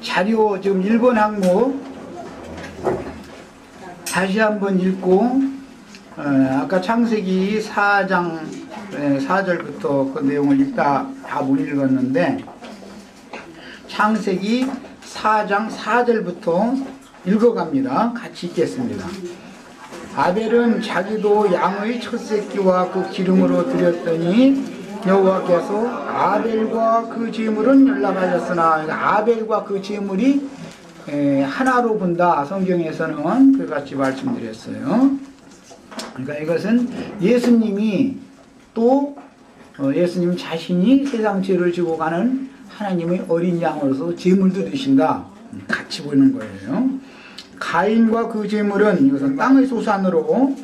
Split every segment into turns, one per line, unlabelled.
자료 지금 1번 항목 다시 한번 읽고 아까 창세기 4장 4절부터 그 내용을 읽다 다 못 읽었는데 창세기 4장 4절부터 읽어갑니다. 같이 읽겠습니다. 아벨은 자기도 양의 첫 새끼와 그 기름으로 드렸더니 여호와께서 아벨과 그 제물은 연락하셨으나 아벨과 그 제물이 하나로 본다. 성경에서는 그같이 말씀드렸어요. 그러니까 이것은 예수님이 또 예수님 자신이 세상 죄를 지고 가는 하나님의 어린 양으로서 제물도 되신다. 같이 보는 거예요. 가인과 그 제물은 이것은 땅의 소산으로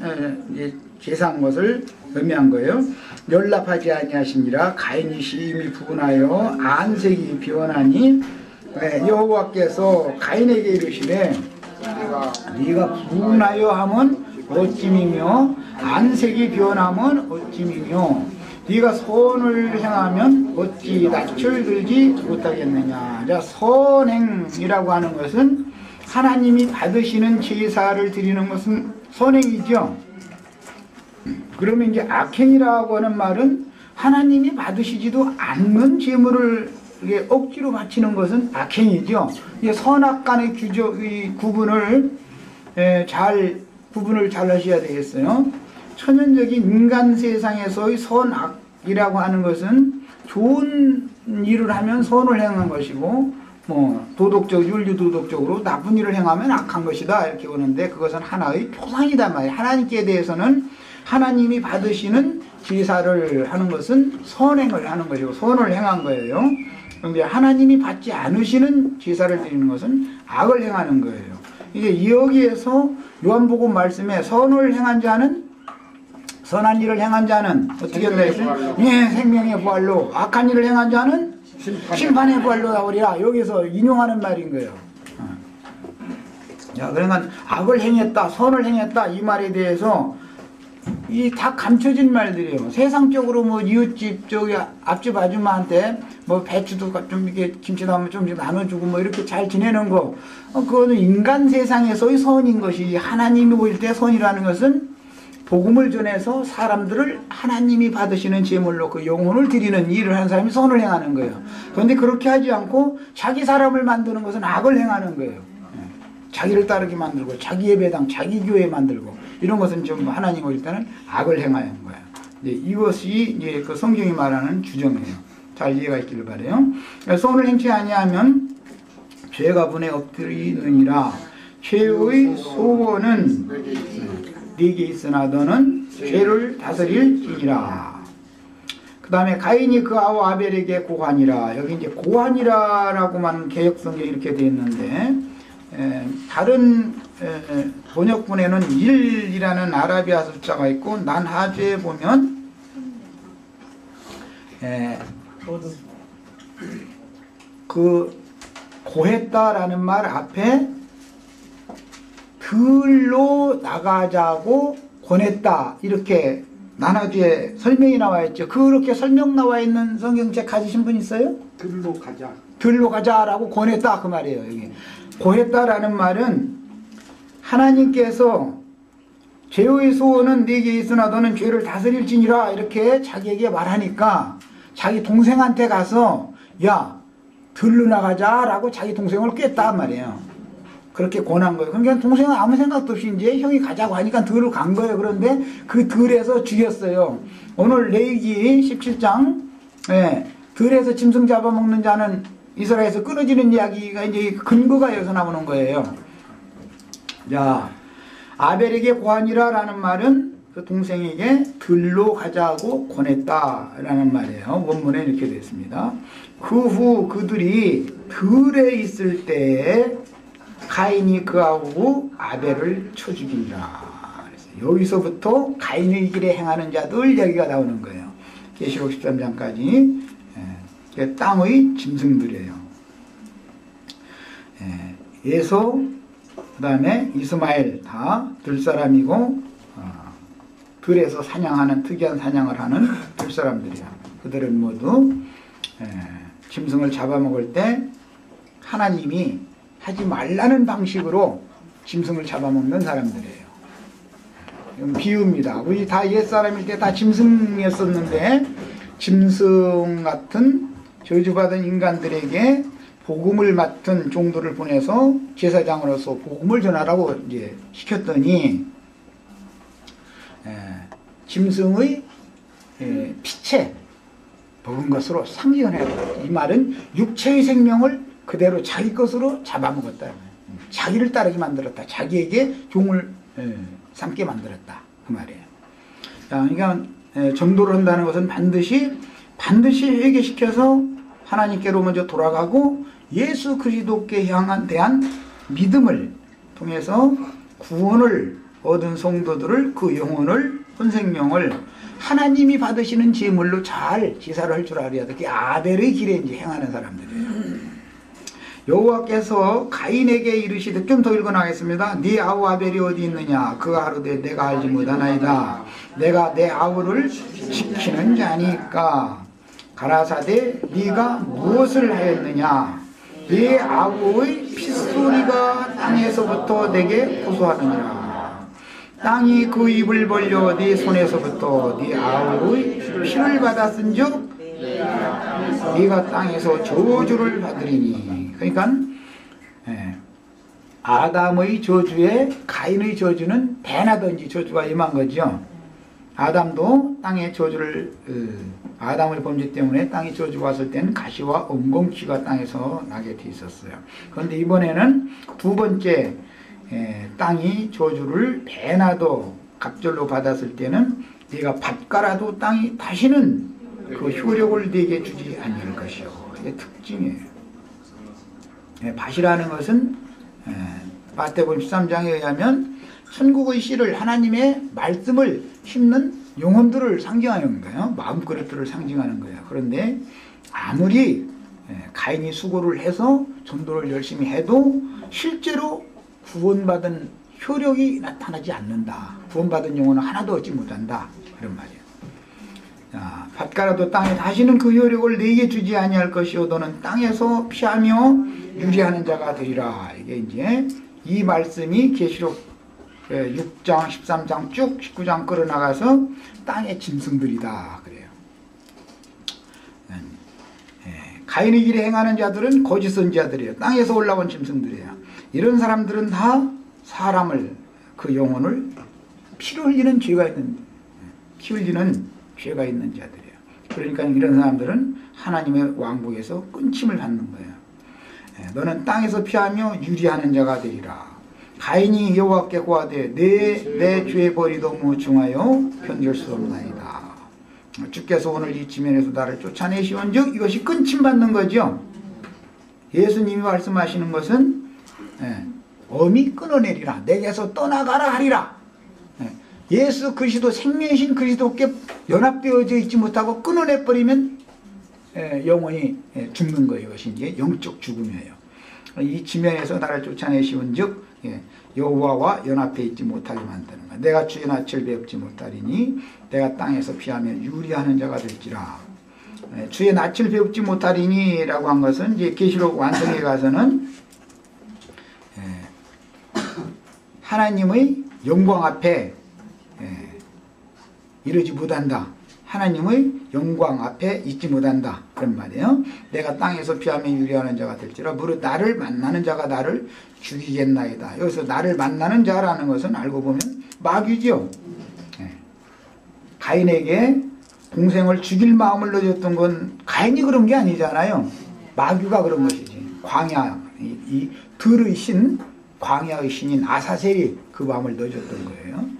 제사한 것을 의미한 거예요. 연락하지 아니하시니라. 가인이 심히 분하여 안색이 변하니 여호와께서 가인에게 이르시되 네가 분하여 하면 어찜이며 안색이 변하면 어찜이며 네가 선을 행하면 어찌 낯을 들지 못하겠느냐. 자, 선행이라고 하는 것은 하나님이 받으시는 제사를 드리는 것은 선행이죠. 그러면 이제 악행이라고 하는 말은 하나님이 받으시지도 않는 제물을 억지로 바치는 것은 악행이죠. 이게 선악 간의 구분을 잘 하셔야 되겠어요. 천연적인 인간 세상에서의 선악이라고 하는 것은 좋은 일을 하면 선을 행한 것이고 윤리도덕적으로 나쁜 일을 행하면 악한 것이다 이렇게 보는데 그것은 하나의 표상이단 말이에요. 하나님께 대해서는 하나님이 받으시는 제사를 하는 것은 선행을 하는 것이고 선을 행한 거예요. 그런데 하나님이 받지 않으시는 제사를 드리는 것은 악을 행하는 거예요. 이제 여기에서 요한복음 말씀에 선을 행한 자는 선한 일을 행한 자는 어떻게 된다 했어요? 생명의 부활로 악한 일을 행한 자는 심판의 부활로 나오리라. 여기서 인용하는 말인 거예요. 자, 그러니까 악을 행했다, 선을 행했다 이 말에 대해서 이 다 감춰진 말들이에요. 세상적으로 이웃집 앞집 아줌마한테 배추도 좀 이렇게 김치 나오면 좀 나눠주고 이렇게 잘 지내는 거 그거는 인간 세상에서의 선인 것이지 하나님이 보일 때 선이라는 것은 복음을 전해서 사람들을 하나님이 받으시는 제물로 그 영혼을 드리는 일을 하는 사람이 선을 행하는 거예요. 그런데 그렇게 하지 않고 자기 사람을 만드는 것은 악을 행하는 거예요. 자기를 따르게 만들고 자기 예배당, 자기 교회 만들고 이런 것은 좀 하나님 올 때는 악을 행하는 거예요. 이것이 이제 그 성경이 말하는 주정이에요. 잘 이해가 있기를 바라요. 선을 행치 아니하면 죄가 분에 엎드리느니라. 죄의 소원은 네게 있으나 너는 죄를 다스릴지니라. 그 다음에 가인이 그 아우 아벨에게 고하니라. 여기 이제 고하니라라고만 개역성경에 이렇게 되어 있는데 다른 번역본에는 1이라는 아라비아 숫자가 있고 난하주에 보면 그 고했다라는 말 앞에 들로 나가자고 권했다 이렇게 난하주에 설명이 나와 있죠. 그렇게 설명 나와 있는 성경책 가지신 분 있어요? 들로 가자라고 권했다 그 말이에요. 여기 고했다라는 말은 하나님께서 죄의 소원은 네게 있으나 너는 죄를 다스릴지니라 이렇게 자기에게 말하니까 자기 동생한테 가서 야 들로 나가자라고 자기 동생을 꿰었다 말이에요. 그렇게 권한 거예요. 그러니까 동생은 아무 생각도 없이 이제 형이 가자고 하니까 들을 간 거예요. 그런데 그 들에서 죽였어요. 오늘 레위기 17장 들에서 짐승 잡아먹는 자는 이스라엘에서 끊어지는 이야기가 이제 근거가 여기서 나오는 거예요. 자, 아벨에게 고하니라라는 말은 그 동생에게 들로 가자고 권했다라는 말이에요. 원문에 이렇게 되어 있습니다. 그 후 그들이 들에 있을 때 가인이 그하고 아벨을 쳐 죽이니라. 여기서부터 가인의 길에 행하는 자들 이야기가 나오는 거예요. 계시록 13장까지 땅의 짐승들이에요. 예소, 그 다음에 이스마엘 다 들사람이고 들에서 사냥하는 특이한 사냥을 하는 들사람들이야. 그들은 모두 짐승을 잡아먹을 때 하나님이 하지 말라는 방식으로 짐승을 잡아먹는 사람들이에요. 이건 비유입니다. 우리 다 옛사람일 때 다 짐승이었었는데 짐승 같은 저주받은 인간들에게 복음을 맡은 종들을 보내서 제사장으로서 복음을 전하라고 이제 시켰더니 짐승의 피체 먹은 것으로 상징을 해야 돼요. 이 말은 육체의 생명을 그대로 자기 것으로 잡아먹었다. 자기를 따르게 만들었다. 자기에게 종을 삼게 만들었다. 그 말이에요. 그러니까 전도를 한다는 것은 반드시 회개시켜서 하나님께로 먼저 돌아가고 예수 그리스도께 대한 믿음을 통해서 구원을 얻은 성도들을 그 영혼을 혼생명을 하나님이 받으시는 제물로 잘 제사를 할 줄 알아야 돼. 그게 아벨의 길에 이제 행하는 사람들이에요. 여호와께서 가인에게 이르시되, 좀 더 읽어나가겠습니다. 네 아우 아벨이 어디 있느냐? 그가 하루되 내가 알지 못하나이다. 내가 내 아우를 지키는 자니까. 가라사대 네가 무엇을 하였느냐? 네 아우의 핏소리가 땅에서부터 내게 호소하느니라. 땅이 그 입을 벌려 네 손에서부터 네 아우의 피를 받았은즉 네가 땅에서 저주를 받으리니. 그러니까 아담의 저주에 가인의 저주는 배나든지 저주가 임한 거죠. 아담도 땅의 저주를 아담의 범죄 때문에 땅에 저주가 왔을 때는 가시와 엉겅퀴가 땅에서 나게 돼 있었어요. 그런데 이번에는 두 번째 땅이 저주를 배나도 갑절로 받았을 때는 네가 밭가라도 땅이 다시는 그 효력을 네게 주지 않을 것이요. 이게 특징이에요. 밭이라는 것은 마태복음 13장에 의하면 천국의 씨를 하나님의 말씀을 심는 영혼들을 상징하는 거예요. 마음그릇들을 상징하는 거예요. 그런데 아무리 가인이 수고를 해서 전도를 열심히 해도 실제로 구원받은 효력이 나타나지 않는다. 구원받은 영혼은 하나도 얻지 못한다. 이런 말이에요. 자, 밭가라도 땅에 다시는 그 효력을 내게 주지 아니할 것이요 너는 땅에서 피하며 유리하는 자가 되리라. 이게 이제 이 말씀이 계시록 6장, 13장 쭉 19장 끌어나가서 땅의 짐승들이다 그래요. 가인의 길에 행하는 자들은 거짓 선지자들이에요. 땅에서 올라온 짐승들이에요. 이런 사람들은 다 사람을, 그 영혼을 피를 흘리는 죄가 있는, 피 흘리는 죄가 있는 자들이에요. 그러니까 이런 사람들은 하나님의 왕국에서 끊침을 받는 거예요. 너는 땅에서 피하며 유리하는 자가 되리라. 가인이 여호와께 고하되 내 죄 벌이 너무 중하여 견딜 수 없나이다. 주께서 오늘 이 지면에서 나를 쫓아내시온즉 이것이 끊침받는 거죠. 예수님이 말씀하시는 것은 엄히 끊어내리라. 내게서 떠나가라 하리라. 예수 그리스도 생명이신 그리스도께 연합되어져 있지 못하고 끊어내버리면 영원히 죽는 거예요. 이것이 이제 영적 죽음이에요. 이 지면에서 나를 쫓아내시온즉 여호와와 연합해 있지 못하게 만드는 거야. 내가 주의 낯을 배웁지 못하리니 내가 땅에서 피하며 유리하는 자가 될지라. 주의 낯을 배웁지 못하리니 라고 한 것은 이제 계시록 완성에 가서는 하나님의 영광 앞에 이르지 못한다. 하나님의 영광 앞에 있지 못한다. 그런 말이에요. 내가 땅에서 피하며 유리하는 자가 될지라. 무릇 나를 만나는 자가 나를 죽이겠나이다. 여기서 나를 만나는 자라는 것은 알고 보면 마귀죠. 가인에게 동생을 죽일 마음을 넣어줬던 건 가인이 그런 게 아니잖아요. 마귀가 그런 것이지. 광야, 이 들의 신, 광야의 신인 아사셀이 그 마음을 넣어줬던 거예요.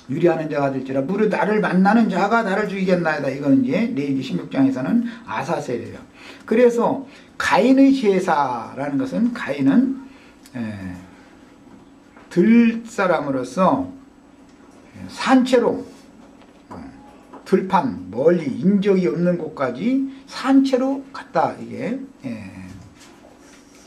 유리하는 자가 될지라. 무릇 나를 만나는 자가 나를 죽이겠나이다. 이거는 이제 레위기 16장에서는 아사셀이에요. 그래서 가인의 제사라는 것은 가인은 들사람으로서 산채로 들판 멀리 인적이 없는 곳까지 산채로 갔다 이게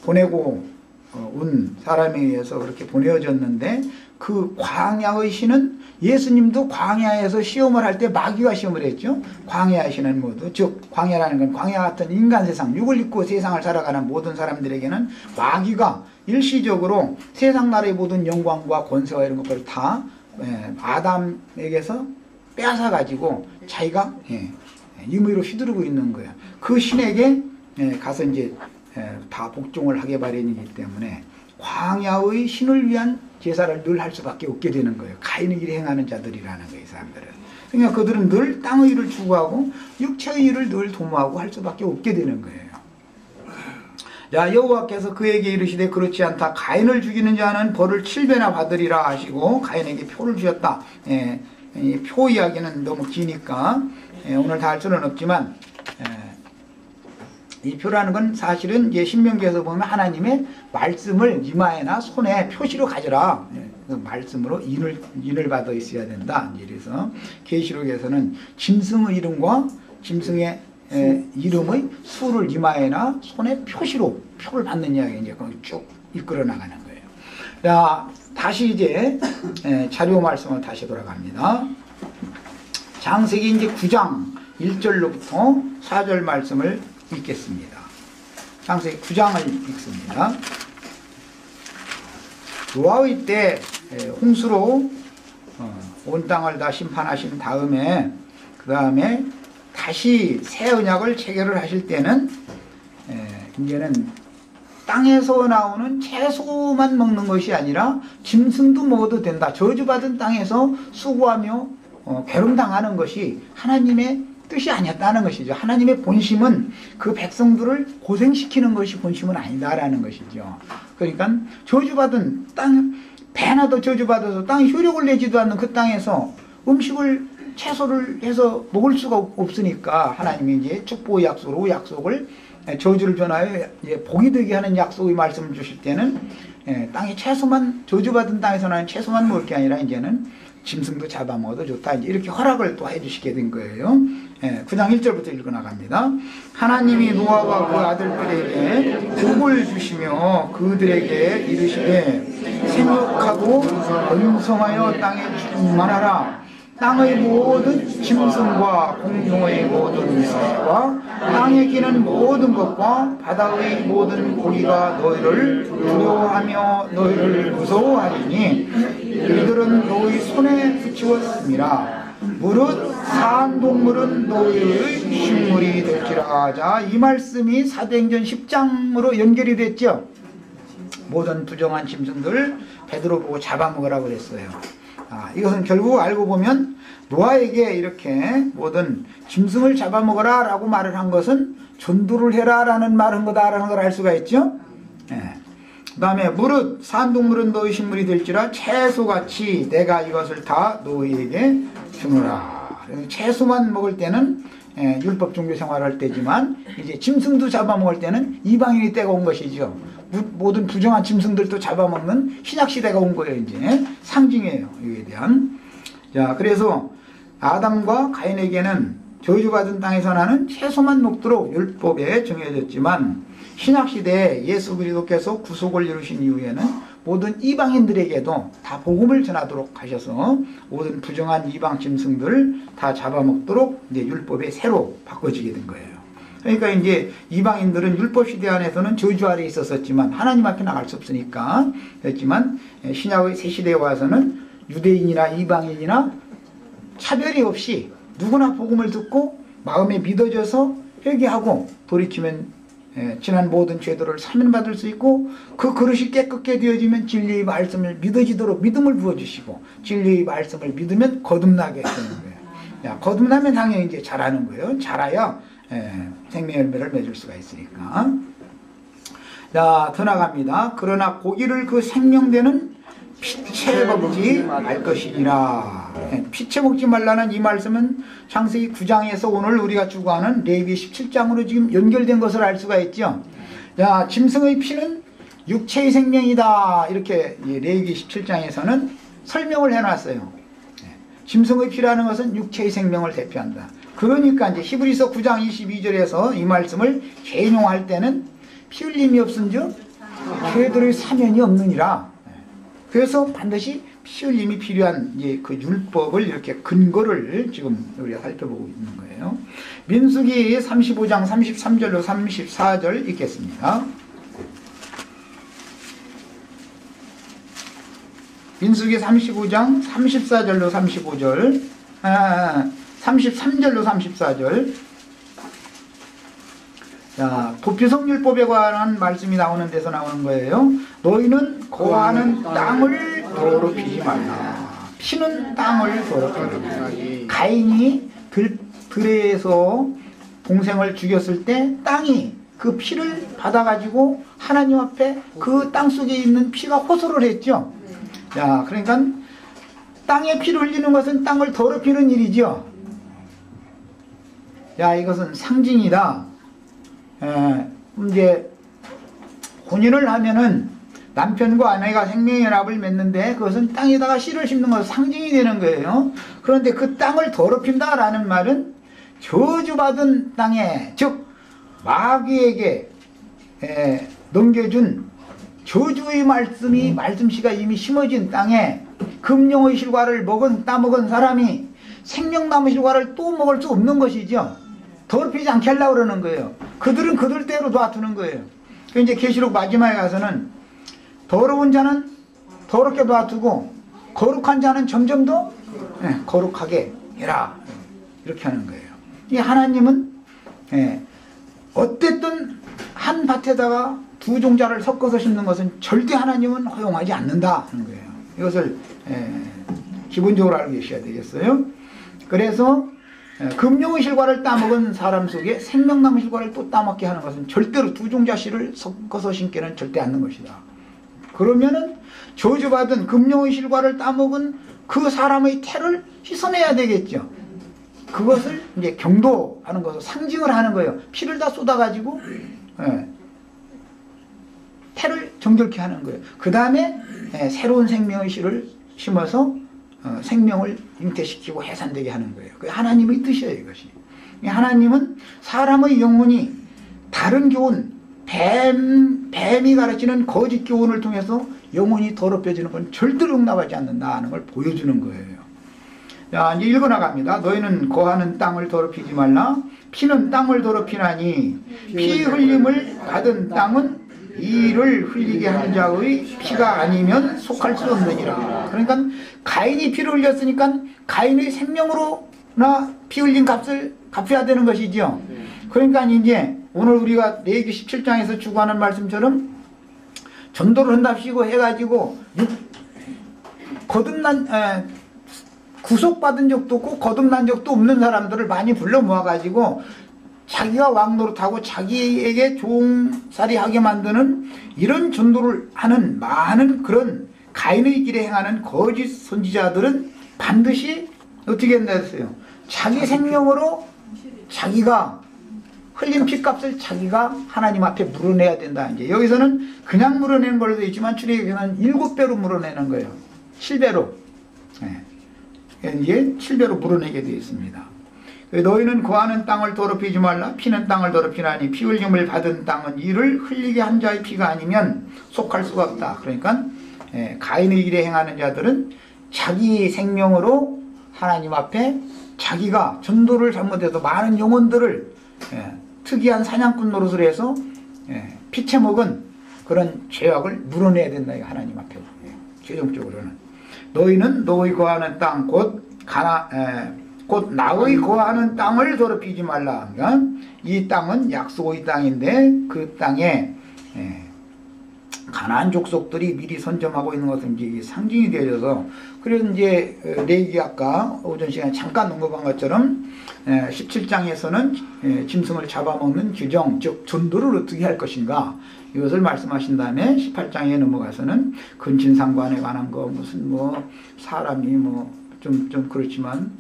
보내고 온 사람에 의해서 그렇게 보내어졌는데 그 광야의 신은 예수님도 광야에서 시험을 할 때 마귀와 시험을 했죠. 광야의 신은 모두 즉 광야라는 건 광야 같은 인간 세상 육을 입고 세상을 살아가는 모든 사람들에게는 마귀가 일시적으로 세상 나라의 모든 영광과 권세와 이런 것들을 다 아담에게서 빼앗아 가지고 자기가 임의로 휘두르고 있는 거예요. 그 신에게 가서 이제 다 복종을 하게 마련이기 때문에 광야의 신을 위한 제사를 늘 할 수밖에 없게 되는 거예요. 가인의 일을 행하는 자들이라는 거예요. 이 사람들은. 그러니까 그들은 늘 땅의 일을 추구하고 육체의 일을 늘 도모하고 할 수밖에 없게 되는 거예요. 자, 여호와께서 그에게 이르시되 그렇지 않다. 가인을 죽이는 자는 벌을 7배나 받으리라 하시고 가인에게 표를 주셨다. 이 표 이야기는 너무 기니까 오늘 다 할 수는 없지만 이 표라는 건 사실은 이제 신명기에서 보면 하나님의 말씀을 이마에나 손에 표시로 가져라. 그 말씀으로 인을 받아 있어야 된다. 이래서 계시록에서는 짐승의 이름과 짐승의 이름의 수를 이마에나 손에 표시로 표를 받는 이야기 이제 쭉 이끌어 나가는 거예요. 자, 다시 이제 자료 말씀을 다시 돌아갑니다. 창세기 이제 9장 1절로부터 4절 말씀을 읽겠습니다. 창세기 9장을 읽습니다. 노아의 때 홍수로 온 땅을 다 심판하신 다음에 그 다음에 다시 새 언약을 체결을 하실 때는 이제는 땅에서 나오는 채소만 먹는 것이 아니라 짐승도 먹어도 된다. 저주받은 땅에서 수고하며 괴롭당하는 것이 하나님의 뜻이 아니었다는 것이죠. 하나님의 본심은 그 백성들을 고생시키는 것이 본심은 아니다라는 것이죠. 그러니까 저주받은 땅, 배나 더 저주받아서 땅이 효력을 내지도 않는 그 땅에서 음식을 채소를 해서 먹을 수가 없으니까 하나님이 이제 축복의 약속으로 약속을 저주를 전하여 이제 복이 되게 하는 약속의 말씀을 주실 때는 땅에 채소만 저주받은 땅에서 나는 채소만 먹을 게 아니라 이제는 짐승도 잡아먹어도 좋다. 이제 이렇게 허락을 또 해주시게 된 거예요. 9장 1절부터 읽어 나갑니다. 하나님이 노아와 그 아들들에게 복을 주시며 그들에게 이르시되 생육하고 번성하여 땅에 충만하라. 땅의 모든 짐승과 공중의 모든 새와 땅에 기는 모든 것과 바다의 모든 고기가 너희를 두려워하며 너희를 무서워하리니 이들은 너희 손에 붙이었습니다. 무릇 사한 동물은 너희의 식물이 될지라. 자, 이 말씀이 사도행전 10장으로 연결이 됐죠. 모든 부정한 짐승들 베드로 보고 잡아먹으라고 그랬어요. 이것은 결국 알고 보면 노아에게 이렇게 모든 짐승을 잡아먹어라 라고 말을 한 것은 전도를 해라 라는 말한 거다라는 걸 알 수가 있죠. 그 다음에 무릇 산동물은 너희 식물이 될지라 채소같이 내가 이것을 다 너희에게 주노라. 채소만 먹을 때는 율법 종교 생활할 때지만 이제 짐승도 잡아먹을 때는 이방인이 때가 온 것이죠. 모든 부정한 짐승들도 잡아먹는 신약시대가 온 거예요. 이제 상징이에요. 이에 대한. 자, 그래서 아담과 가인에게는 저주받은 땅에서 나는 채소만 먹도록 율법에 정해졌지만 신약시대에 예수 그리스도께서 구속을 이루신 이후에는 모든 이방인들에게도 다 복음을 전하도록 하셔서 모든 부정한 이방 짐승들을 다 잡아먹도록 이제 율법에 새로 바꿔지게 된 거예요. 그러니까 이제 이방인들은 율법 시대 안에서는 저주 아래 있었지만 하나님 앞에 나갈 수 없으니까 그렇지만 신약의 새 시대에 와서는 유대인이나 이방인이나 차별이 없이 누구나 복음을 듣고 마음에 믿어져서 회개하고 돌이키면 지난 모든 죄들을 사면받을 수 있고 그 그릇이 깨끗게 되어지면 진리의 말씀을 믿어지도록 믿음을 부어주시고 진리의 말씀을 믿으면 거듭나게 되는 거예요. 거듭나면 당연히 이제 잘하는 거예요. 잘해야 생명의 열매를 맺을 수가 있으니까. 자, 더 나갑니다. 그러나 고기를 그 생명되는 피채 먹지 말 것이니라. 피채 먹지 말라는 이 말씀은 창세기 9장에서 오늘 우리가 추구하는 레위기 17장으로 지금 연결된 것을 알 수가 있죠. 자, 짐승의 피는 육체의 생명이다. 이렇게 레위기 17장에서는 설명을 해놨어요. 짐승의 피라는 것은 육체의 생명을 대표한다. 그러니까 이제 히브리서 9장 22절에서 이 말씀을 개인용할 때는 피 흘림이 없은즉 죄들의 사면이 없느니라. 그래서 반드시 피 흘림이 필요한 이제 그 율법을 이렇게 근거를 지금 우리가 살펴보고 있는 거예요. 민수기 35장 33절로 34절 읽겠습니다. 민수기 35장 34절로 35절, 33절로 34절. 자, 도피성율법에 관한 말씀이 나오는 데서 나오는 거예요. 너희는 거하는 땅을 더럽히지 말라. 피는 땅을 더럽히지. 가인이 들에서 동생을 죽였을 때 땅이 그 피를 받아가지고 하나님 앞에 그 땅 속에 있는 피가 호소를 했죠. 자, 그러니까 땅에 피를 흘리는 것은 땅을 더럽히는 일이죠. 야, 이것은 상징이다. 이제 혼인을 하면은 남편과 아내가 생명연합을 맺는데 그것은 땅에다가 씨를 심는 것은 상징이 되는 거예요. 그런데 그 땅을 더럽힌다라는 말은 저주받은 땅에, 즉 마귀에게 넘겨준 저주의 말씀씨가 이미 심어진 땅에 금령의 실과를 따먹은 사람이 생명나무 실과를 또 먹을 수 없는 것이죠. 더럽히지 않게 하려고 그러는 거예요. 그들은 그들대로 놔두는 거예요. 이제 계시록 마지막에 가서는 더러운 자는 더럽게 놔두고 거룩한 자는 점점 더 거룩하게 해라. 이렇게 하는 거예요. 이 하나님은 어쨌든 한 밭에다가 두 종자를 섞어서 심는 것은 절대 하나님은 허용하지 않는다 하는 거예요. 이것을 기본적으로 알고 계셔야 되겠어요. 그래서 금령의 실과를 따먹은 사람 속에 생명나무 실과를 또 따먹게 하는 것은 절대로 두 종자 씨를 섞어서 심기는 절대 않는 것이다. 그러면은 저주받은 금령의 실과를 따먹은 그 사람의 태를 씻어내야 되겠죠. 그것을 이제 경도하는 것을 상징을 하는 거예요. 피를 다 쏟아가지고 태를 정결케 하는 거예요. 그 다음에 새로운 생명의 씨를 심어서 생명을 잉태시키고 해산되게 하는 거예요. 그게 하나님의 뜻이에요, 이것이. 하나님은 사람의 영혼이 다른 교훈, 뱀이 가르치는 거짓 교훈을 통해서 영혼이 더럽혀지는 건 절대로 용납하지 않는다는 걸 보여주는 거예요. 자, 이제 읽어나갑니다. 너희는 거하는 땅을 더럽히지 말라. 피는 땅을 더럽히나니 피 흘림을 받은 땅은 이를 흘리게 한 자의 피가 아니면 속할 수 없느니라. 그러니까 가인이 피를 흘렸으니까 가인의 생명으로나 피 흘린 값을 갚아야 되는 것이죠. 그러니까 이제 오늘 우리가 레위기 17장에서 주고하는 말씀처럼 전도를 한답시고 해가지고 구속받은 적도 없고 거듭난 적도 없는 사람들을 많이 불러 모아가지고 자기가 왕노릇하고 자기에게 종살이 하게 만드는 이런 전도를 하는 많은 그런 가인의 길에 행하는 거짓 선지자들은 반드시 어떻게 한다 했어요? 자기 생명으로 자기가 흘린 피값을 자기가 하나님 앞에 물어내야 된다. 이제 여기서는 그냥 물어내는 걸로 되어 있지만 출애굽에는 7배로 물어내는 거예요. 7배로. 이제 7배로 물어내게 되어 있습니다. 너희는 거하는 땅을 더럽히지 말라. 피는 땅을 더럽히나니 피 흘림을 받은 땅은 이를 흘리게 한 자의 피가 아니면 속할 수가 없다. 그러니까 가인의 일에 행하는 자들은 자기 생명으로 하나님 앞에 자기가 전도를 잘못해서 많은 영혼들을 특이한 사냥꾼 노릇을 해서 피채먹은 그런 죄악을 물어내야 된다. 하나님 앞에 최종적으로는 너희는 너희 거하는 땅 곧 나의 거하는 땅을 더럽히지 말라. 그러니까 이 땅은 약속의 땅인데 그 땅에 가나안 족속들이 미리 선점하고 있는 것은 이제 상징이 되어져서 그래서 이제 레위기 아까 오전 시간에 잠깐 언급한 것처럼 17장에서는 짐승을 잡아먹는 규정, 즉 전도를 어떻게 할 것인가 이것을 말씀하신 다음에 18장에 넘어가서는 근친상관에 관한 거 무슨 사람이 좀 그렇지만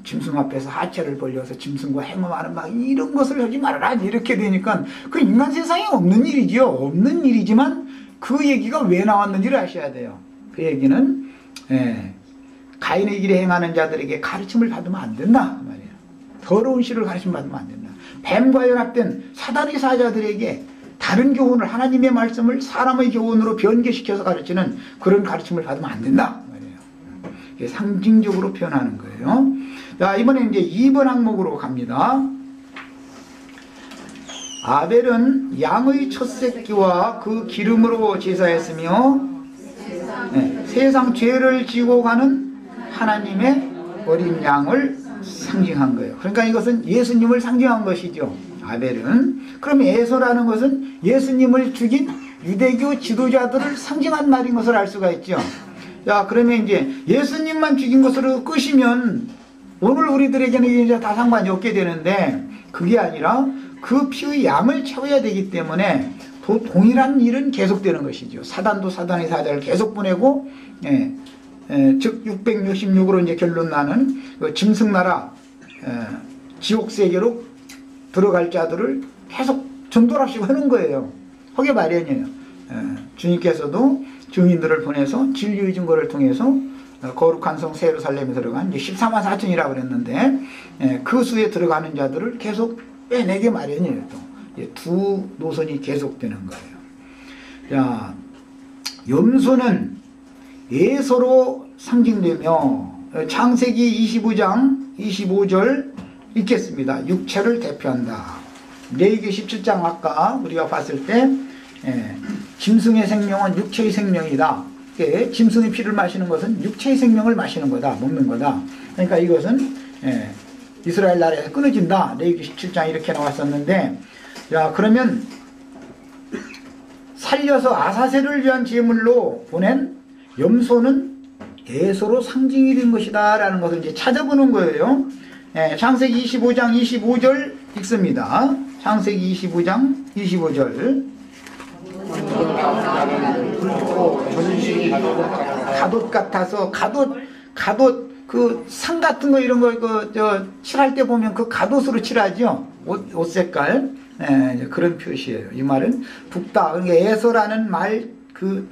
짐승 앞에서 하체를 벌려서 짐승과 행음하는 막 이런 것을 하지 말아라 이렇게 되니까 그 인간 세상에 없는 일이지요. 없는 일이지만 그 얘기가 왜 나왔는지를 아셔야 돼요. 그 얘기는 가인의 길에 행하는 자들에게 가르침을 받으면 안 된다 말이에요. 더러운 씨를 가르침 받으면 안 된다. 뱀과 연합된 사단의 사자들에게 다른 교훈을 하나님의 말씀을 사람의 교훈으로 변개시켜서 가르치는 그런 가르침을 받으면 안 된다 말이에요. 이게 상징적으로 표현하는 거예요. 자, 이번에 이제 2번 항목으로 갑니다. 아벨은 양의 첫 새끼와 그 기름으로 제사했으며 세상 죄를 지고 가는 하나님의 어린 양을 상징한 거예요. 그러니까 이것은 예수님을 상징한 것이죠. 아벨은. 그럼 에서라는 것은 예수님을 죽인 유대교 지도자들을 상징한 말인 것을 알 수가 있죠. 자, 그러면 이제 예수님만 죽인 것으로 끄시면 오늘 우리들에게는 이제 다 상관이 없게 되는데, 그게 아니라 그 피의 양을 채워야 되기 때문에 동일한 일은 계속되는 것이죠. 사단도 사단의 사자를 계속 보내고, 즉 666으로 이제 결론 나는 그 짐승나라 지옥 세계로 들어갈 자들을 계속 전도랍시고 하는 거예요. 허게 마련이에요. 주님께서도 증인들을 보내서 진리의 증거를 통해서 거룩한 성 새 예루살렘에 들어간 14만 4천이라고 그랬는데, 그 수에 들어가는 자들을 계속 빼내게 마련이에요. 또 두 노선이 계속되는 거예요. 자, 염소는 에서로 상징되며 창세기 25장 25절 읽겠습니다. 육체를 대표한다. 레위기 17장 아까 우리가 봤을 때 짐승의 생명은 육체의 생명이다. 짐승의 피를 마시는 것은 육체의 생명을 마시는 거다, 먹는 거다. 그러니까 이것은 이스라엘 나라에서 끊어진다. 레위기 17장 이렇게 나왔었는데, 자, 그러면 살려서 아사셀을 위한 제물로 보낸 염소는 에서로 상징이 된 것이다 라는 것을 이제 찾아보는 거예요. 창세기 25장 25절 읽습니다. 창세기 25장 25절. 갓옷 같아서, 갓옷 그 상 같은 거 이런 거 칠할 때 보면 그 갓옷으로 칠하죠. 옷 색깔. 그런 표시예요. 이 말은 붓다. 그러니까 에서라는 말 그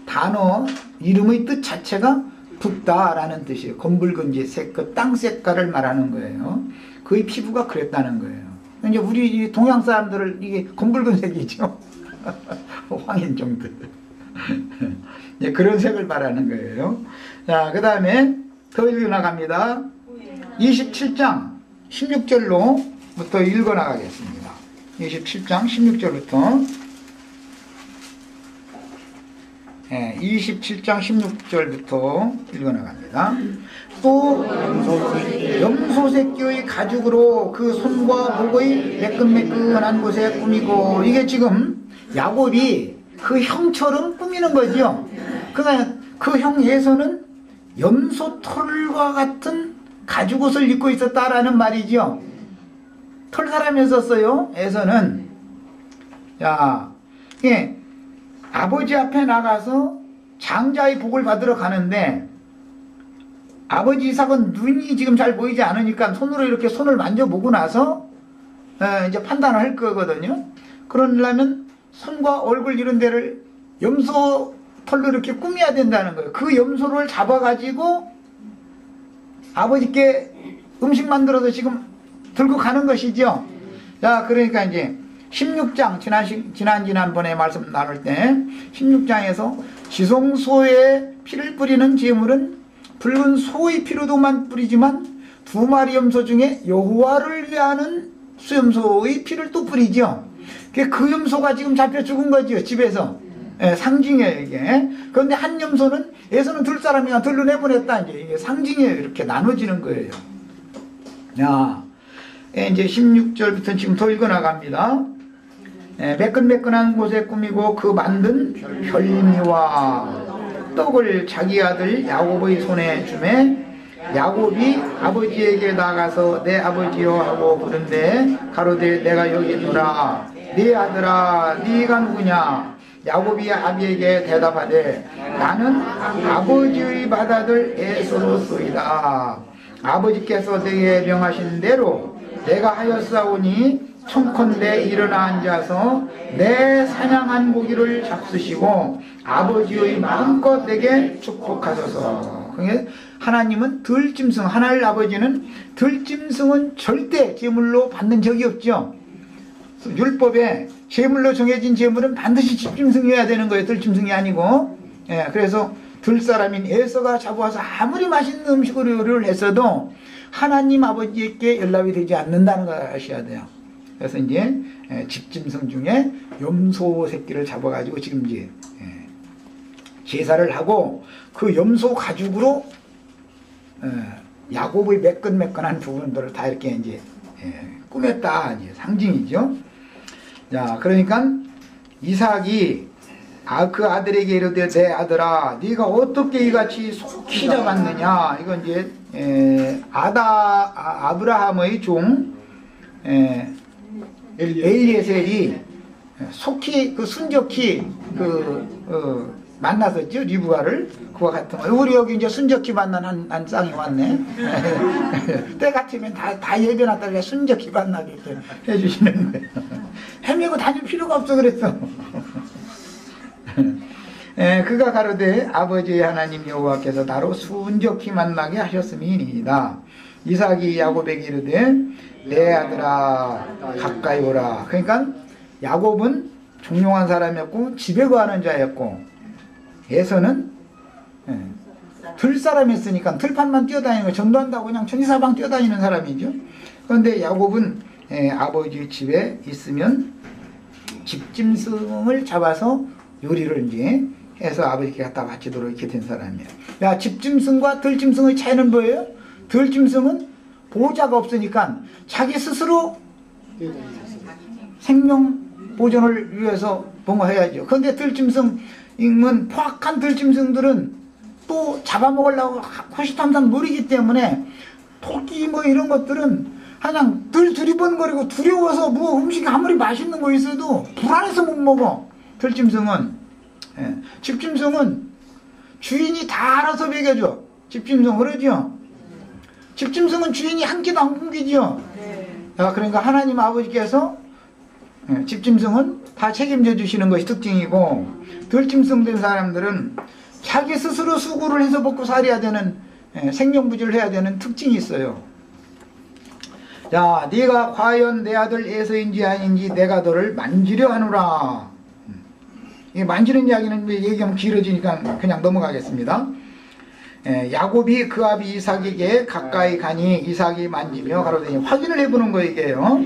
단어 이름의 뜻 자체가 붓다라는 뜻이에요. 검붉은지 그 땅 색깔을 말하는 거예요. 그의 피부가 그랬다는 거예요. 이제 우리 동양 사람들을 이게 검붉은색이죠. 황인종들. 그런 색을 말하는 거예요. 자, 그 다음에 더 읽어나갑니다. 27장 16절로부터 읽어나가겠습니다. 27장 16절부터 27장 16절부터 읽어나갑니다. 또 염소 새끼의 가죽으로 그 손과 목의 매끈매끈한 곳에 꾸미고, 이게 지금 야곱이 그 형처럼 꾸미는 거죠. 그러니까 그 형 에서는 염소 털과 같은 가죽옷을 입고 있었다라는 말이죠. 털 사람이었어요, 에서는. 자, 아버지 앞에 나가서 장자의 복을 받으러 가는데, 아버지 이삭은 눈이 지금 잘 보이지 않으니까 손으로 이렇게 손을 만져보고 나서 이제 판단을 할 거거든요. 그러려면 손과 얼굴 이런 데를 염소 털로 이렇게 꾸며야 된다는 거예요. 그 염소를 잡아가지고 아버지께 음식 만들어서 지금 들고 가는 것이죠. 자, 그러니까 이제 16장 지난번에 말씀 나눌 때 16장에서 지성소에 피를 뿌리는 제물은 붉은 소의 피로도만 뿌리지만 두 마리 염소 중에 여호와를 위하는 수염소의 피를 또 뿌리죠. 그 염소가 지금 잡혀 죽은 거죠, 집에서. 상징이에요, 이게. 그런데 한 염소는 에서는 둘 사람이나 둘로 내보냈다. 이게 상징이에요. 이렇게 나눠지는 거예요. 야, 이제 16절부터 지금 더 읽어나갑니다. 매끈매끈한 곳에 꾸미고 그 만든 별미와 떡을 자기 아들 야곱의 손에 주매, 야곱이 아버지에게 나가서 내 아버지여 하고 부른데 가로되 내가 여기 있노라. 네 아들아, 네가 누구냐? 야곱이 아비에게 대답하되 나는 아버지의 맏아들 에서로소이다. 아버지께서 내게 명하신 대로 내가 하였사오니 청컨대 일어나 앉아서 내 사냥한 고기를 잡수시고 아버지의 마음껏 내게 축복하소서. 하나님은 들짐승, 하나님 아버지는 들짐승은 절대 제물로 받는 적이 없죠. 율법에 제물로 정해진 제물은 반드시 집짐승이어야 되는 거예요. 들짐승이 아니고. 예, 그래서 들사람인 에서가 잡아와서 아무리 맛있는 음식을 했어도 하나님 아버지께 연락이 되지 않는다는 걸 아셔야 돼요. 그래서 이제 집짐승 중에 염소 새끼를 잡아가지고 지금 이제 제사를 하고 그 염소 가죽으로 야곱의 매끈매끈한 부분들을 다 이렇게 이제 꾸몄다, 이제 상징이죠. 자, 그러니까 이삭이 그 아들에게 이르되 내 아들아, 네가 어떻게 이같이 속히 잡았느냐. 이건 이제 아브라함의 종 엘리에셀이 속히 순적히 만났었죠, 리브가를. 그와 같은 거. 우리 여기 이제 순적히 만난 한 쌍이 왔네. 때 같으면 다 예배놨다가 순적히 만나게 해주시는 거예요. 헤매고 다닐 필요가 없어 그랬어. 그가 가로되 아버지 하나님 여호와께서 나로 순적히 만나게 하셨음이니이다. 이삭이 야곱에게 이르되 내 아들아 가까이 오라. 그러니까 야곱은 종용한 사람이었고 집에 거하는 자였고, 에서는 들사람이었으니까 들판만 뛰어다니는 거, 전도한다고 그냥 천지사방 뛰어다니는 사람이죠. 그런데 야곱은 아버지 집에 있으면 집짐승을 잡아서 요리를 이제 해서 아버지께 갖다 바치도록 이렇게 된 사람이에요. 야, 집짐승과 들짐승의 차이는 뭐예요? 들짐승은 보호자가 없으니까 자기 스스로 생명 보존을 위해서 뭔가 해야죠. 그런데 들짐승은, 포악한 들짐승들은 또 잡아먹으려고 호시탐탐 노리기 때문에 토끼 뭐 이런 것들은 그냥 두리번거리고 두려워서 뭐 음식이 아무리 맛있는 거 있어도 불안해서 못 먹어. 들짐승은. 집짐승은 주인이 다 알아서 먹여줘. 집짐승 그러죠. 집짐승은 주인이 한 끼도 안 굶기죠. 그러니까 하나님 아버지께서 집짐승은 다 책임져 주시는 것이 특징이고, 들짐승 된 사람들은 자기 스스로 수고를 해서 먹고 살아야 되는, 생명부지를 해야 되는 특징이 있어요. 자, 네가 과연 내 아들 에서인지 아닌지 내가 너를 만지려 하노라. 만지는 이야기는 얘기하면 길어지니까 그냥 넘어가겠습니다. 야곱이 그 아비 이삭에게 가까이 가니 이삭이 만지며 가로되, 확인을 해보는 거 이게요.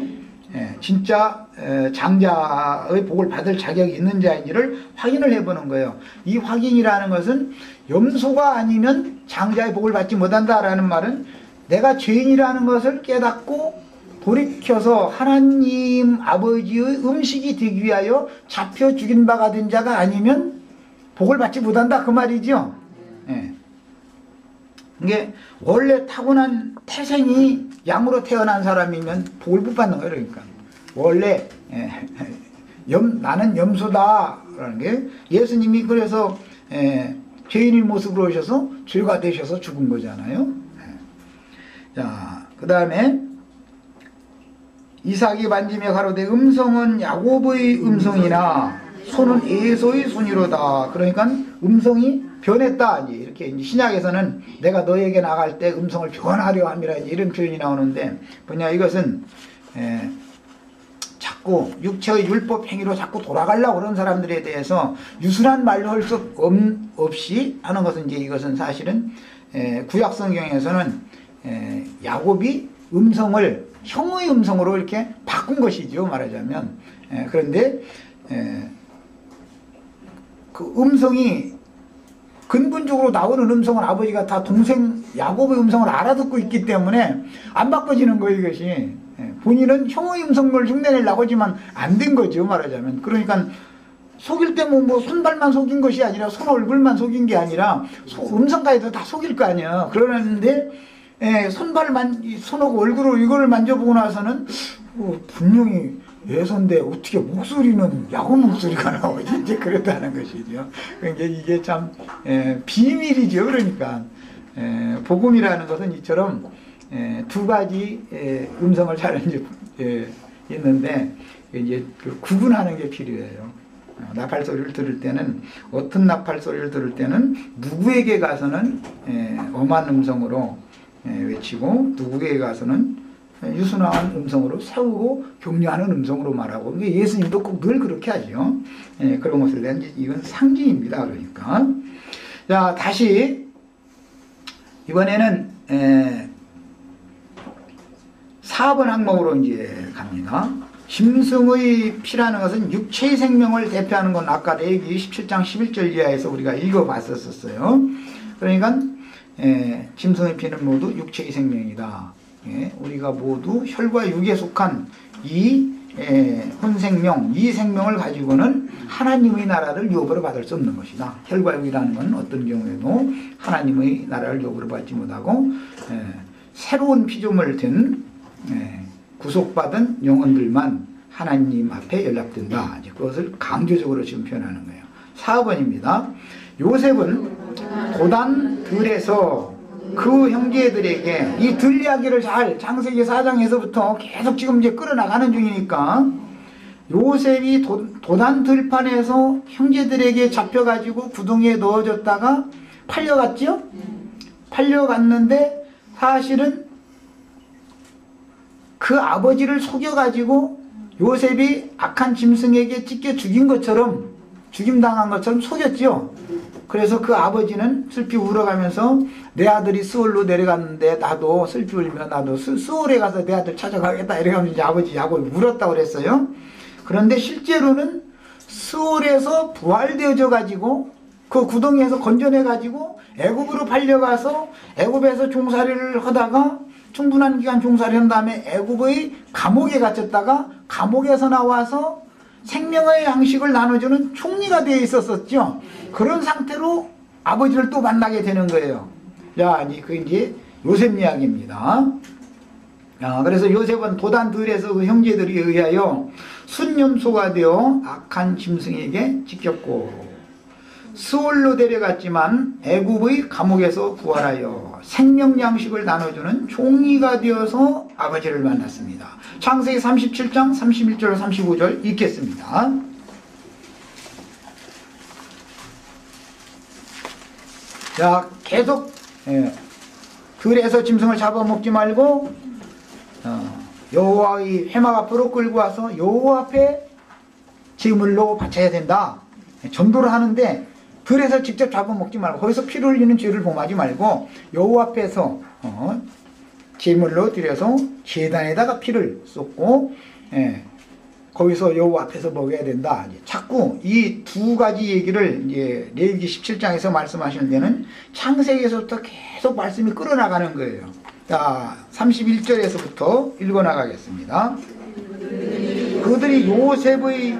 진짜 장자의 복을 받을 자격이 있는 자인지를 확인을 해보는 거예요. 이 확인이라는 것은 염소가 아니면 장자의 복을 받지 못한다라는 말은 내가 죄인이라는 것을 깨닫고 돌이켜서 하나님 아버지의 음식이 되기 위하여 잡혀 죽인 바가 된 자가 아니면 복을 받지 못한다, 그 말이죠. 이게 원래 타고난 태생이 양으로 태어난 사람이면 복을 못 받는 거예요. 그러니까 원래 나는 염소다라는 게, 예수님이 그래서 죄인의 모습으로 오셔서 죄가 되셔서 죽은 거잖아요. 자, 그 다음에 이삭이 만지며 가로되 음성은 야곱의 음성이나 손은 에서의 손이로다. 그러니까 음성이 변했다. 이렇게 이제 신약에서는 내가 너에게 나갈 때 음성을 변하려 함이라 이런 표현이 나오는데, 뭐냐, 이것은 자꾸 육체의 율법 행위로 자꾸 돌아가려고 그런 사람들에 대해서 유순한 말로 할 수 없이 하는 것은, 이제 이것은 사실은 구약 성경에서는 야곱이 음성을 형의 음성으로 이렇게 바꾼 것이죠, 말하자면. 그런데 그 음성이 근본적으로 나오는 음성은 아버지가 다 동생 야곱의 음성을 알아듣고 있기 때문에 안 바꿔지는 거예요, 이것이. 본인은 형의 음성을 흉내내려고 하지만 안 된 거죠, 말하자면. 그러니까 속일 때 뭐 손발만 속인 것이 아니라 손 얼굴만 속인 게 아니라 음성까지도 다 속일 거 아니에요. 그러는데 손하고 얼굴을 이거를 만져보고 나서는 분명히 예선데 어떻게 목소리는 야곱 목소리가 나오지? 이제 그랬다는 것이죠. 그러니까 이게 참 비밀이죠. 그러니까 복음이라는 것은 이처럼 두 가지 음성을 잘 있는데 이제 그 구분하는 게 필요해요. 나팔 소리를 들을 때는, 어떤 나팔 소리를 들을 때는 누구에게 가서는 엄한 음성으로 외치고, 누구에게 가서는 유순한 음성으로 세우고 격려하는 음성으로 말하고, 예수님도 꼭 늘 그렇게 하죠. 예, 그런 것을 낸 이건 상징입니다. 그러니까 자, 다시 이번에는 4번 항목으로 이제 갑니다. 짐승의 피라는 것은 육체의 생명을 대표하는 건 아까 레위기 17장 11절 이하에서 우리가 읽어봤었어요. 그러니까 짐승의 피는 모두 육체의 생명이다. 예, 우리가 모두 혈과 육에 속한 이 혼생명, 이 생명을 가지고는 하나님의 나라를 유업으로 받을 수 없는 것이다. 혈과 육이라는 건 어떤 경우에도 하나님의 나라를 유업으로 받지 못하고 새로운 피조물 된 구속받은 영혼들만 하나님 앞에 연락된다. 이제 그것을 강조적으로 지금 표현하는 거예요. 4번입니다. 요셉은 도단 들에서 그 형제들에게 이 들 이야기를 잘 창세기 4장에서부터 계속 지금 이제 끌어나가는 중이니까, 요셉이 도단 들판에서 형제들에게 잡혀가지고 구덩이에 넣어졌다가 팔려갔죠? 팔려갔는데 사실은 그 아버지를 속여가지고 요셉이 악한 짐승에게 찢겨 죽인 것처럼, 죽임당한 것처럼 속였죠. 그래서 그 아버지는 슬피 울어가면서 내 아들이 스올로 내려갔는데 나도 슬피 울며 나도 스올에 가서 내 아들 찾아가겠다 이래가면서 이제 아버지 야곱이 울었다고 그랬어요. 그런데 실제로는 스올에서 부활되어져 가지고 그 구덩이에서 건져내 가지고 애굽으로 팔려가서 애굽에서 종살이를 하다가 충분한 기간 종살이 한 다음에 애굽의 감옥에 갇혔다가 감옥에서 나와서 생명의 양식을 나눠주는 총리가 되어 있었었죠. 그런 상태로 아버지를 또 만나게 되는 거예요. 자, 그 이제 요셉 이야기입니다. 그래서 요셉은 도단들에서 그 형제들이 의하여 순념소가 되어 악한 짐승에게 찢겼고, 스올로 데려갔지만 애굽의 감옥에서 부활하여 생명 양식을 나눠주는 종이가 되어서 아버지를 만났습니다. 창세기 37장 31절 35절 읽겠습니다. 자, 계속 들에서 짐승을 잡아먹지 말고 여호와의 회막 앞으로 끌고 와서 여호와 앞에 제물로 바쳐야 된다. 전도를 하는데 들에서 직접 잡아먹지 말고 거기서 피를 흘리는 죄를 범하지 말고 여호와 앞에서 제물로 드려서 제단에다가 피를 쏟고 거기서 여호와 앞에서 먹어야 된다. 자꾸 이 두 가지 얘기를 이제 레위기 17장에서 말씀하시는 데는 창세기에서부터 계속 말씀이 끌어나가는 거예요. 자, 31절에서부터 읽어나가겠습니다. 그들이 요셉의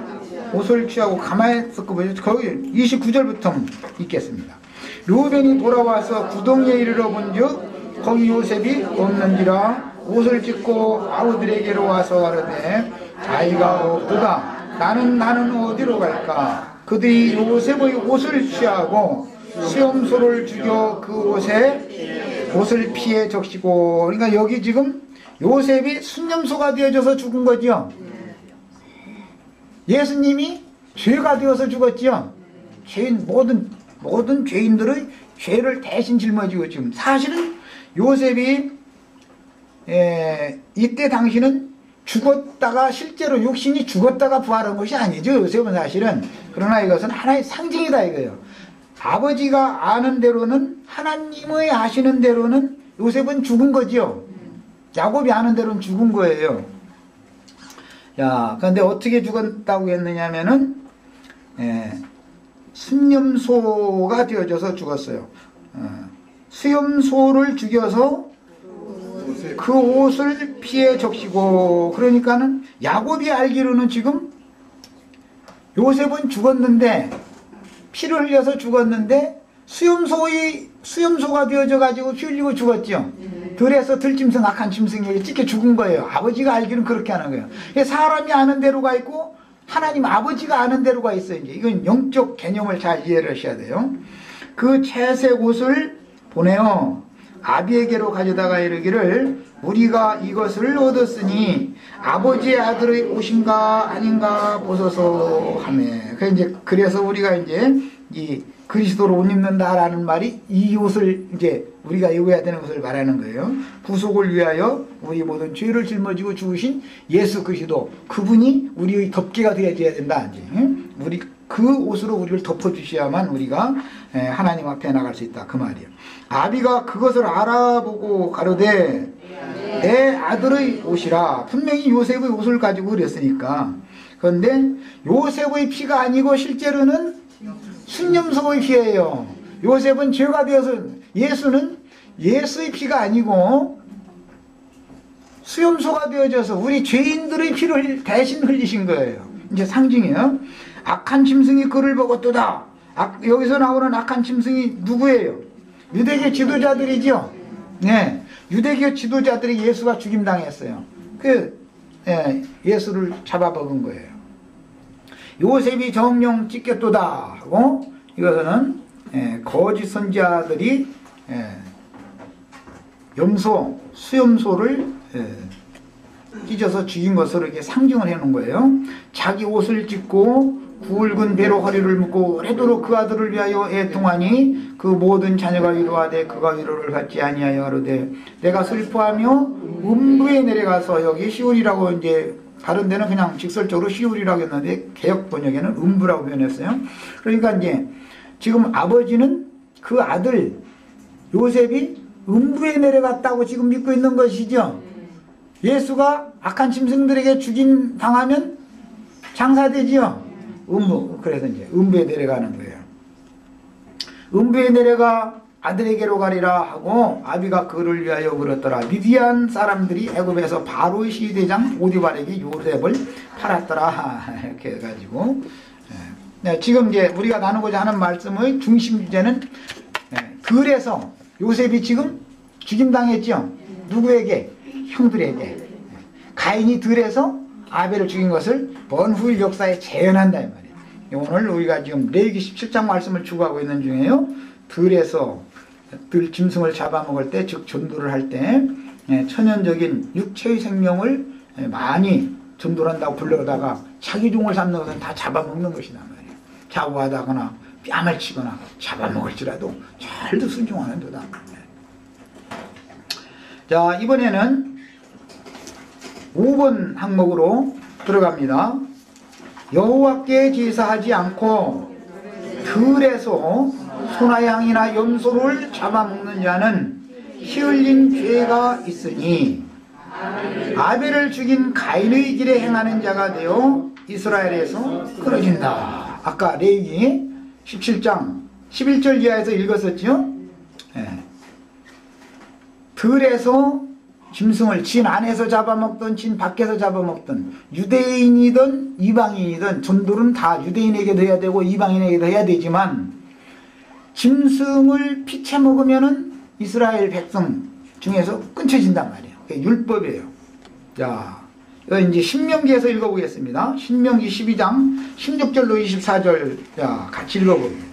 옷을 취하고 가만히 있었고, 거기 29절부터 읽겠습니다. 르우벤이 돌아와서 구덩이에 이르러 본즉 거기 요셉이 없는지라 옷을 찢고 아우들에게로 와서 가로되 자기가 없도다. 나는 어디로 갈까? 그들이 요셉의 옷을 취하고 수염소를 죽여 그 옷을 피해 적시고. 그러니까 여기 지금 요셉이 순념소가 되어져서 죽은 거죠. 예수님이 죄가 되어서 죽었지요. 죄인, 모든 죄인들의 죄를 대신 짊어지고 지금 사실은 요셉이 이때 당시는 죽었다가 실제로 육신이 죽었다가 부활한 것이 아니죠. 요셉은 사실은. 그러나 이것은 하나의 상징이다 이거예요. 아버지가 아는 대로는, 하나님의 아시는 대로는 요셉은 죽은 거지요. 야곱이 아는 대로는 죽은 거예요. 자, 그런데 어떻게 죽었다고 했느냐면은 순념소가 되어져서 죽었어요. 수염소를 죽여서 그 옷을 피해 적시고. 그러니까는 야곱이 알기로는 지금 요셉은 죽었는데, 피를 흘려서 죽었는데 수염소가 되어져 가지고 피 흘리고 죽었죠. 들에서 들짐승, 악한 짐승에게 찢겨 죽은 거예요. 아버지가 알기로는 그렇게 하는 거예요. 사람이 아는 대로가 있고 하나님 아버지가 아는 대로가 있어요. 이제 이건 영적 개념을 잘 이해를 하셔야 돼요. 그 채색 옷을 보내어 아비에게로 가져다가 이르기를 우리가 이것을 얻었으니 아버지의 아들의 옷인가 아닌가 보소서 하매. 그래서 우리가 이제 이 그리스도로 옷 입는다라는 말이 이 옷을 이제 우리가 입어야 되는 것을 말하는 거예요. 구속을 위하여 우리 모든 죄를 짊어지고 죽으신 예수 그리스도, 그분이 우리의 덮개가 되어야 된다. 이제 우리 그 옷으로 우리를 덮어주셔야만 우리가 하나님 앞에 나갈 수 있다, 그 말이에요. 아비가 그것을 알아보고 가로되 내 아들의 옷이라. 분명히 요셉의 옷을 가지고 그랬으니까. 그런데 요셉의 피가 아니고 실제로는 순념소의 피예요. 요셉은 죄가 되어서, 예수는 예수의 피가 아니고 수염소가 되어져서 우리 죄인들의 피를 대신 흘리신 거예요. 이제 상징이에요. 악한 짐승이 그를 먹었도다. 여기서 나오는 악한 짐승이 누구예요? 유대교 지도자들이죠. 네, 유대교 지도자들이 예수가 죽임당했어요. 예수를 잡아먹은 거예요. 요셉이 정령 찢겼도다 하고, 이것은 거짓 선지자들이 수염소를 찢어서 죽인 것으로 이렇게 상징을 해놓은 거예요. 자기 옷을 찢고 굵은 배로 허리를 묶고 오래도록 그 아들을 위하여 애통하니 그 모든 자녀가 위로하되 그가 위로를 받지 아니하여 가로되 내가 슬퍼하며 음부에 내려가서, 여기 시온이라고 이제 다른 데는 그냥 직설적으로 시울이라고 했는데 개역 번역에는 음부라고 표현했어요. 그러니까 이제 지금 아버지는 그 아들 요셉이 음부에 내려갔다고 지금 믿고 있는 것이죠. 예수가 악한 짐승들에게 죽임 당하면 장사되지요. 그래서 이제 음부에 내려가는 거예요. 음부에 내려가 아들에게로 가리라 하고 아비가 그를 위하여 그랬더라. 미디안 사람들이 애굽에서 바로의 시대장 보디발에게 요셉을 팔았더라. 이렇게 해가지고 지금 이제 우리가 나누고자 하는 말씀의 중심 주제는 그래서 요셉이 지금 죽임당했죠. 누구에게? 형들에게. 가인이 들에서 아벨을 죽인 것을 번후일 역사에 재현한다 이 말이에요. 오늘 우리가 지금 레위기 17장 말씀을 추구하고 있는 중에요. 들에서 들 짐승을 잡아먹을 때, 즉 전도를 할 때 천연적인 육체의 생명을 많이 전도를 한다고 불러다가 자기 종을 삼는 것은 다 잡아먹는 것이란 말이에요. 좌우하다거나 뺨을 치거나 잡아먹을지라도 잘도 순종하는 도다. 자, 이번에는 5번 항목으로 들어갑니다. 여호와께 제사하지 않고 들에서 소나 양이나 염소를 잡아먹는 자는 피 흘린 죄가 있으니 아벨을 죽인 가인의 길에 행하는 자가 되어 이스라엘에서 끊어진다. 아까 레위기 17장 11절 이하에서 읽었었죠. 들에서 짐승을 진 안에서 잡아먹든 진 밖에서 잡아먹든 유대인이든 이방인이든 전도는 다 유대인에게도 해야 되고 이방인에게도 해야 되지만 짐승을 피채 먹으면은 이스라엘 백성 중에서 끊쳐진단 말이에요. 그게 율법이에요. 자, 이거 이제 신명기에서 읽어보겠습니다. 신명기 12장 16절로 24절, 자, 같이 읽어봅니다.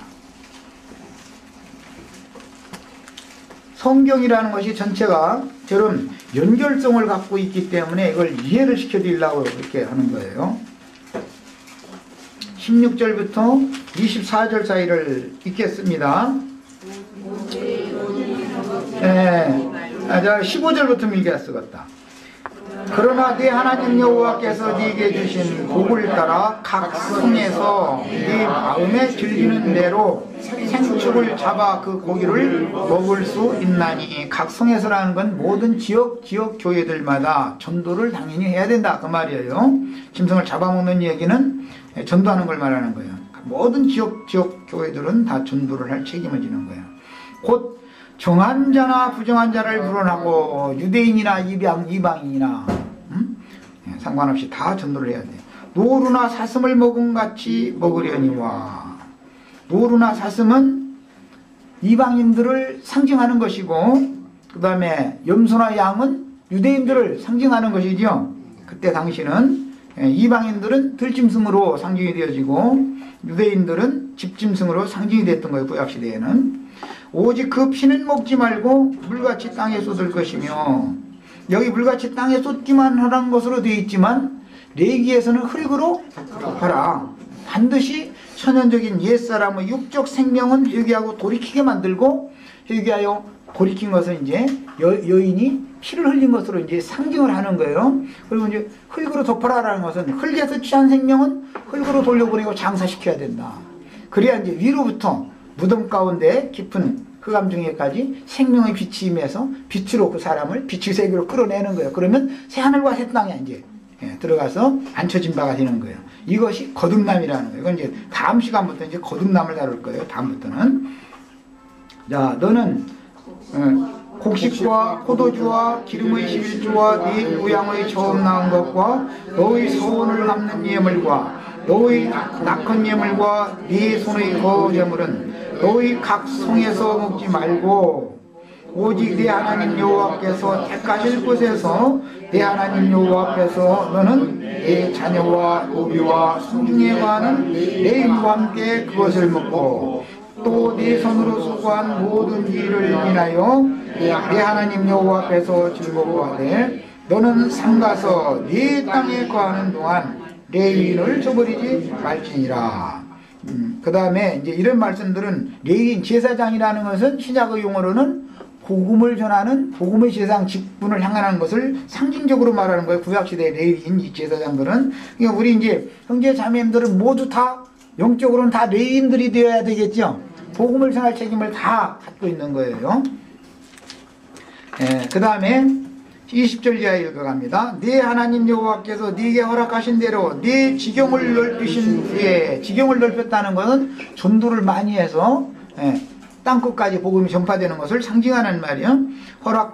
성경이라는 것이 전체가 저런 연결성을 갖고 있기 때문에 이걸 이해를 시켜드리려고 이렇게 하는 거예요. 16절부터 24절 사이를 읽겠습니다. 15절부터 읽어야 쓰겠다. 그러나 네 하나님 여호와께서 네게 주신 복을 따라 각 성에서 네 마음에 즐기는 대로 생축을 잡아 그 고기를 먹을 수 있나니, 각 성에서라는 건 모든 지역 교회들마다 전도를 당연히 해야 된다 그 말이에요. 짐승을 잡아먹는 얘기는 전도하는 걸 말하는 거예요. 모든 지역 교회들은 다 전도를 할 책임을 지는 거예요. 곧 정한 자나 부정한 자를 불원하고 유대인이나 이방인이나 상관없이 다 전도를 해야 돼. 노루나 사슴을 먹은 같이 먹으려니와. 노루나 사슴은 이방인들을 상징하는 것이고, 그 다음에 염소나 양은 유대인들을 상징하는 것이죠. 그때 당시는 이방인들은 들짐승으로 상징이 되어지고 유대인들은 집짐승으로 상징이 됐던 거예요. 구약시대에는. 오직 그 피는 먹지 말고 물같이 땅에 쏟을 것이며, 여기 물같이 땅에 쏟기만 하라는 것으로 되어 있지만 레위기에서는 흙으로 덮어라. 반드시 천연적인 옛사람의 육적 생명은 회개하고 돌이키게 만들고, 회개하여 돌이킨 것은 이제 여인이 피를 흘린 것으로 이제 상징을 하는 거예요. 그리고 이제 흙으로 덮어라라는 것은 흙에서 취한 생명은 흙으로 돌려보내고 장사시켜야 된다. 그래야 이제 위로부터 무덤 가운데 깊은 흑암 중에까지 생명의 빛이 임해서 빛으로 그 사람을 빛의 세계로 끌어내는 거예요. 그러면 새하늘과 새 땅에 이제 들어가서 앉혀진 바가 되는 거예요. 이것이 거듭남이라는 거예요. 이건 이제 다음 시간부터 이제 거듭남을 다룰 거예요. 다음부터는. 자, 너는 곡식과 포도주와 기름의 11조와 네 우양의 처음 나온 것과 너의 소원을 갚는 예물과 너의 낙헌 예물과 네 손의 거제물은 너의 각 성에서 먹지 말고 오직 네 하나님 여호와께서 택하실 곳에서 네 하나님 여호와 앞에서 너는 네 자녀와 노비와 순중에 관한 내 일과 함께 그것을 먹고 또 네 손으로 수고한 모든 일을 인하여 네 하나님 여호와 앞에서 즐거워하되 너는 삼가서 네 땅에 거하는 동안 레위인을 저버리지 말지니라. 그 다음에 이제 이런 말씀들은 레위인 제사장이라는 것은 신약의 용어로는 복음을 전하는 복음의 제사장 직분을 향하는 것을 상징적으로 말하는 거예요. 구약시대 레위인 이 제사장들은. 그러니까 우리 이제 형제 자매님들은 모두 다 영적으로는 다 레위인들이 되어야 되겠죠. 복음을 전할 책임을 다 갖고 있는 거예요. 그 다음에 20절 이하 읽어갑니다. 네 하나님 여호와께서 네게 허락하신 대로 네 지경을 넓히신 후에, 지경을 넓혔다는 것은 전도를 많이 해서 땅끝까지 복음이 전파되는 것을 상징하는 말이에요.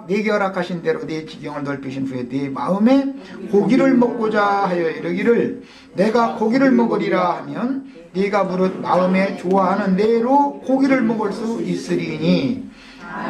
네게 허락하신 대로 네 지경을 넓히신 후에 네 마음에 고기를 먹고자 하여 이르기를 내가 고기를 먹으리라 하면 네가 무릇 마음에 좋아하는 대로 고기를 먹을 수 있으리니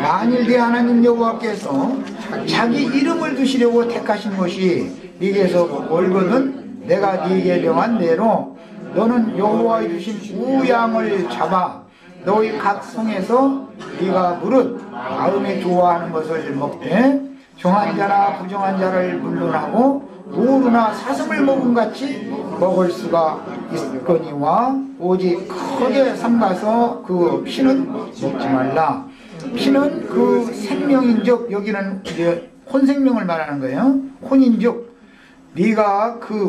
만일 네 하나님 여호와께서 자기 이름을 두시려고 택하신 것이 네게서 멀거든 내가 네게 명한 대로 너는 여호와의 주신 우양을 잡아 너희 각 성에서 네가 무릇 마음에 좋아하는 것을 먹되 정한 자나 부정한 자를 물론하고 노루나 사슴을 먹은 같이 먹을 수가 있거니와 오직 크게 삼가서 그 피는 먹지 말라. 피는 그 생명인즉 여기는 이제 혼생명을 말하는 거예요. 혼인즉 네가 그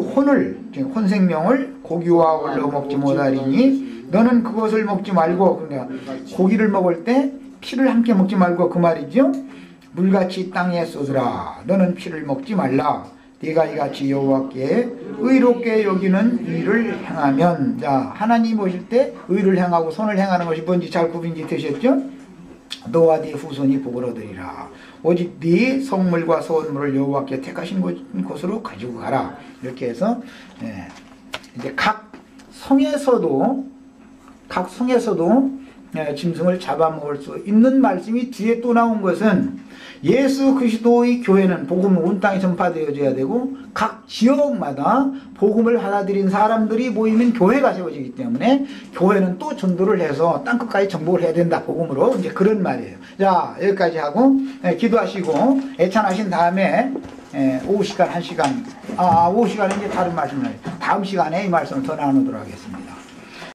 혼생명을 고기와 올려 먹지 못하리니 너는 그것을 먹지 말고, 그러니까 고기를 먹을 때 피를 함께 먹지 말고 그 말이죠. 물같이 땅에 쏟으라. 너는 피를 먹지 말라. 네가 이같이 여호와께 의롭게 여기는 일을 행하면, 자, 하나님 보실 때 의를 행하고 손을 행하는 것이 뭔지 잘 구분이 되셨죠? 너와 네 후손이 복을 얻으리라. 오직 네 성물과 소원물을 여호와께 택하신 곳으로 가지고 가라. 이렇게 해서 이제 각 성에서도 짐승을 잡아먹을 수 있는 말씀이 뒤에 또 나온 것은 예수 그리스도의 교회는 복음을 온 땅에 전파되어져야 되고 각 지역마다 복음을 받아들인 사람들이 모이면 교회가 세워지기 때문에 교회는 또 전도를 해서 땅끝까지 정복을 해야 된다. 복음으로. 이제 그런 말이에요. 자, 여기까지 하고 기도하시고 애찬하신 다음에 오후 시간 1시간 오후 시간에 이제 다른 말씀을 다음 시간에 이 말씀을 더 나누도록 하겠습니다.